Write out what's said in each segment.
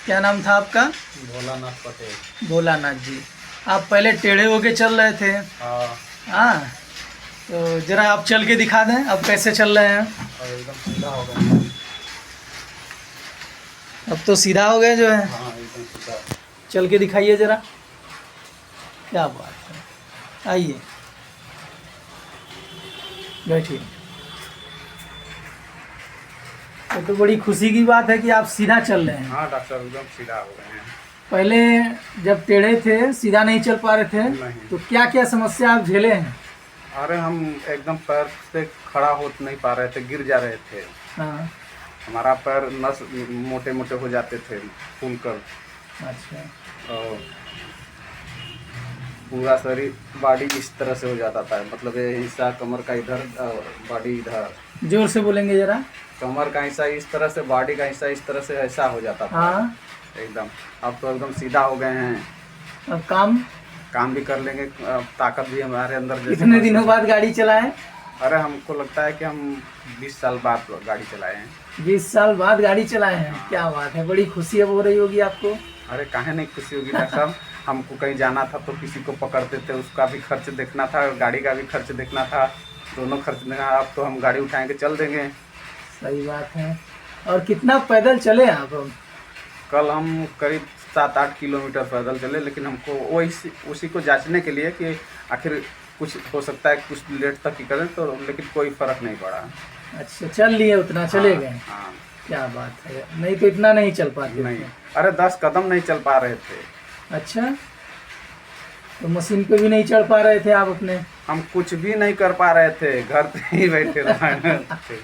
क्या नाम था आपका? भोलानाथ पटेल। भोलानाथ जी। आप पहले टेढ़े होके चल रहे थे। हाँ। हाँ, तो जरा आप चल के दिखा दें अब कैसे चल रहे हैं। और एकदम सीधा हो गया। अब तो सीधा हो गए जो है। हाँ एकदम सीधा। चल के दिखाइए जरा। क्या बात है, आइए बैठिए। तो बड़ी खुशी की बात है कि आप सीधा चल रहे हैं। हाँ डॉक्टर एकदम सीधा हो गए हैं। पहले जब टेढ़े थे, सीधा नहीं चल पा रहे थे, नहीं। तो क्या क्या समस्या आप झेले हैं? अरे हम एकदम पैर से खड़ा हो नहीं पा रहे थे, गिर जा रहे थे। हाँ। हमारा पैर नस मोटे मोटे हो जाते थे फूल कर। अच्छा। और पूरा शरीर बॉडी इस तरह से हो जाता था, मतलब ये हिस्सा कमर का इधर और बॉडी इधर। जोर से बोलेंगे जरा। कमर का हिस्सा इस तरह से, बॉडी का हिस्सा इस तरह से ऐसा हो जाता था। हाँ। एकदम। अब तो एकदम सीधा हो गए हैं। अब काम भी कर लेंगे, ताकत भी हमारे अंदर जैसे। कितने दिनों बाद गाड़ी चलाएं? अरे हमको लगता है कि हम 20 साल बाद गाड़ी चलाए हैं। 20 साल बाद गाड़ी चलाए हैं। क्या बात है, बड़ी खुशी अब हो रही होगी आपको। अरे काहे नहीं खुशी होगी डॉक्टर साहब। हमको कहीं जाना था तो किसी को पकड़ते थे, उसका भी खर्च देखना था, गाड़ी का भी खर्च देखना था, दोनों खर्च देखना। अब तो हम गाड़ी उठाएंगे चल देंगे। सही बात है। और कितना पैदल चले आप? अब कल हम करीब 7-8 किलोमीटर पैदल चले, लेकिन हमको वही उसी को जांचने के लिए कि आखिर कुछ हो सकता है कुछ लेट तक ही करें, तो लेकिन कोई फर्क नहीं पड़ा। अच्छा, चल लिए उतना चले गए। हाँ। क्या बात है, नहीं तो इतना नहीं चल पाते। नहीं, अरे 10 कदम नहीं चल पा रहे थे। अच्छा, तो मशीन पे भी नहीं चढ़ पा रहे थे आप अपने? हम कुछ भी नहीं कर पा रहे थे, घर पे ही बैठे रहे थे।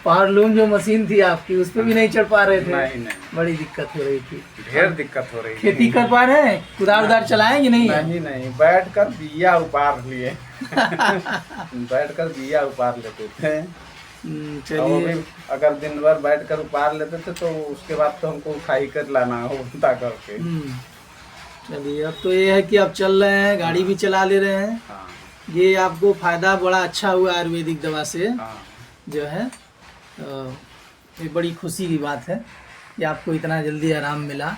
पावर लूम जो मशीन थी आपकी, उस पे भी नहीं चढ़ पा रहे थे? नहीं। बड़ी दिक्कत हो रही थी। ढेर दिक्कत हो रही थी। खेती कर पा रहे हैं? कुदार उदार चलाएं कि नहीं? नहीं, बैठ कर बिया उपार लिए। बैठ कर बिया उपार लेते थे। चलिए। अगर दिन भर बैठ कर उपार लेते थे तो उसके बाद तो हमको उठा ही कर लाना होता करके। चलिए, अब तो ये है कि आप चल रहे हैं, गाड़ी भी चला ले रहे हैं। हाँ। ये आपको फायदा बड़ा अच्छा हुआ आयुर्वेदिक दवा से। हाँ। जो है तो ये बड़ी खुशी की बात है कि आपको इतना जल्दी आराम मिला।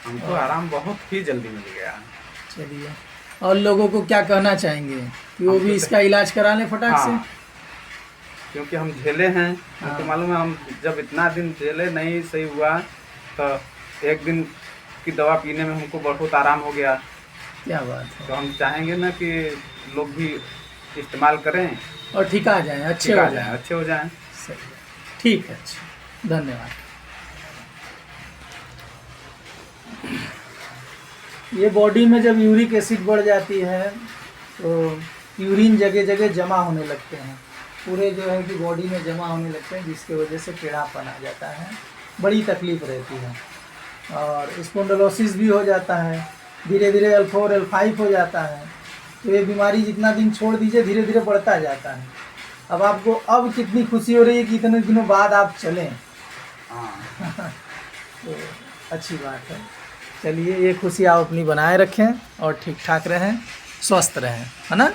हमको आराम बहुत ही जल्दी मिल गया। चलिए, और लोगों को क्या कहना चाहेंगे कि वो भी इसका इलाज करा लें फटाक से? क्योंकि हम झेले हैं। हमको मालूम है, हम जब इतना दिन झेले नहीं सही हुआ तो एक दिन की दवा पीने में हमको बहुत आराम हो गया। क्या बात है। तो हम चाहेंगे ना कि लोग भी इस्तेमाल करें और ठीक आ जाएं, अच्छे हो जाएं। अच्छे हो जाएं। सही है, ठीक है, अच्छा, धन्यवाद। ये बॉडी में जब यूरिक एसिड बढ़ जाती है तो यूरिन जगह जगह जमा होने लगते हैं, पूरे जो है कि बॉडी में जमा होने लगते हैं, जिसकी वजह से टेढ़ापन आ जाता है, बड़ी तकलीफ़ रहती है। और स्पॉन्डिलोसिस भी हो जाता है, धीरे धीरे L4 L5 हो जाता है। तो ये बीमारी जितना दिन छोड़ दीजिए धीरे धीरे बढ़ता जाता है। अब आपको अब कितनी खुशी हो रही है कि इतने दिनों बाद आप चलें। तो अच्छी बात है। चलिए, ये खुशी आप अपनी बनाए रखें और ठीक ठाक रहें, स्वस्थ रहें, है ना।